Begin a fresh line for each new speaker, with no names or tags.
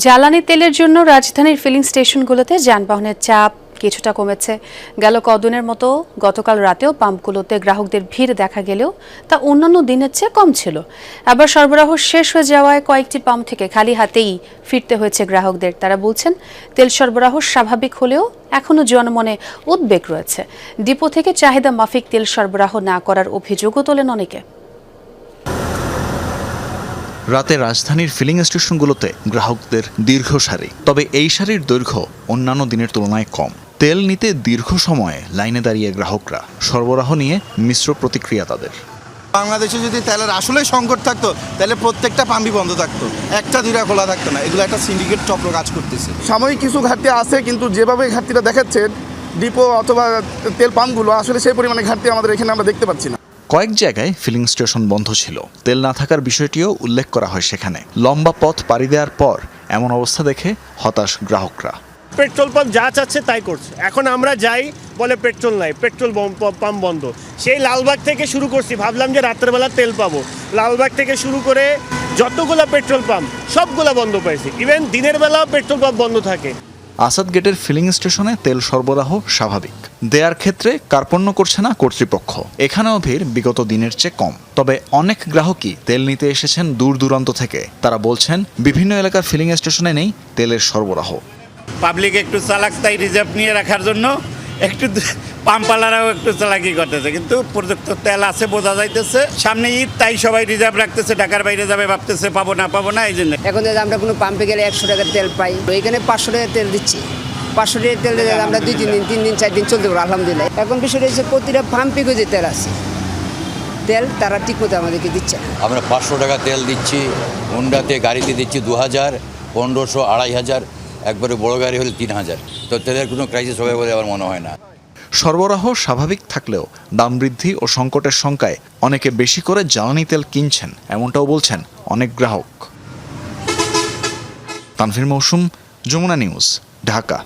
জ্বালানি তেলের জন্য রাজধানীর ফিলিং স্টেশনগুলোতে যানবাহনের চাপ কিছুটা কমেছে। গেল কদিনের মতো গতকাল রাতেও পাম্পগুলোতে গ্রাহকদের ভিড় দেখা গেলেও তা অন্যান্য দিনের চেয়ে কম ছিল। আবার সরবরাহ শেষ হয়ে যাওয়ায় কয়েকটি পাম্প থেকে খালি হাতেই ফিরতে হয়েছে গ্রাহকদের। তারা বলছেন, তেল সরবরাহ স্বাভাবিক হলেও এখনো জনমনে উদ্বেগ রয়েছে। ডিপো থেকে চাহিদা মাফিক তেল সরবরাহ না করার অভিযোগও তোলেন অনেকে।
রাতে রাজধানীর ফিলিং স্টেশনগুলোতে গ্রাহকদের দীর্ঘ সারি, তবে এই সারির দৈর্ঘ্য অন্যান্য দিনের তুলনায় কম। তেল নিতে দীর্ঘ সময়ে লাইনে দাঁড়িয়ে গ্রাহকরা, সরবরাহ নিয়ে মিশ্র প্রতিক্রিয়া তাদের।
বাংলাদেশে যদি তেলের আসলে সংকট থাকতো তাহলে প্রত্যেকটা পাম্পই বন্ধ থাকতো, একটা দুইটা খোলা থাকতো না। এগুলো একটা সিন্ডিকেট চক্র কাজ করতেছে।
সাময়িক কিছু ঘাটতি আছে, কিন্তু যেভাবে ঘাটতিটা দেখাচ্ছে ডিপো অথবা তেল পাম্পগুলো, আসলে সেই পরিমাণে ঘাটতি আমাদের এখানে আমরা দেখতে পাচ্ছি না।
কয়েক জায়গায় ফিলিং স্টেশন বন্ধ ছিল, তেল না থাকার বিষয়টিও উল্লেখ করা হয় সেখানে। লম্বা পথ পাড়ি দেওয়ার পর এমন অবস্থা দেখে হতাশ গ্রাহকরা।
পেট্রোল পাম্প যা চাচ্ছে তাই করছে। এখন আমরা যাই, বলে পেট্রোল নাই, পেট্রোল পাম্প বন্ধ। সেই লালবাগ থেকে শুরু করছি, ভাবলাম যে রাত্রেবেলা তেল পাবো। লালবাগ থেকে শুরু করে যতগুলা পেট্রোল পাম্প সবগুলা বন্ধ পাইছি। ইভেন দিনের বেলাও পেট্রোল পাম্প বন্ধ থাকে।
আসাদ গেটের ফিলিং স্টেশনে তেল সরবরাহ স্বাভাবিক, দেয়ার ক্ষেত্রে কার্পণ্য করছে না কর্তৃপক্ষ। এখানেও ভিড় বিগত দিনের চেয়ে কম, তবে অনেক গ্রাহকই তেল নিতে এসেছেন দূর দূরান্ত থেকে। তারা বলছেন, বিভিন্ন এলাকার ফিলিং স্টেশনে নেই তেলের সরবরাহ।
পাবলিক একটু চালাক, তাই রিজার্ভ নিয়ে রাখার জন্য একটু পাম্পালারাও একটু চালাকি করতেছে, কিন্তু পর্যাপ্ত তেল আছে বোঝা যাইতেছে। সামনে ঈদ, তাই সবাই রিজার্ভ রাখতেছে, ঢাকার বাইরে যাবে ভাবতেছে, পাবো না এই জন্য।
এখন আমরা কোনো পাম্পে গেলে 100 টাকার তেল পাই, এখানে 500 টাকার তেল দিচ্ছি। 500 টাকার তেল দিলে আমরা 2-3 দিন 3 দিন 4 দিন চলতে পারবো আলহামদুলিল্লাহ। এখন বিষয়টা হচ্ছে প্রতিটা পাম্পে যে তেল আছে, তেল তারা ঠিক মতো আমাদেরকে দিচ্ছে।
আমরা 500 টাকা তেল দিচ্ছি, হুন্ডাতে গাড়িতে দিচ্ছি 2000, 1500, 2500, একবারে বড় গাড়ি হলে 3000। তো তেলের কোনো ক্রাইসিস হবে বলে আমার মনে হয় না।
সরবরাহ স্বাভাবিক থাকলেও দাম বৃদ্ধি ও সংকটের শঙ্কায় অনেকে বেশি করে জ্বালানি তেল কিনছেন, এমনটাও বলছেন অনেক গ্রাহক। তানভীর মৌসুম, যমুনা নিউজ, ঢাকা।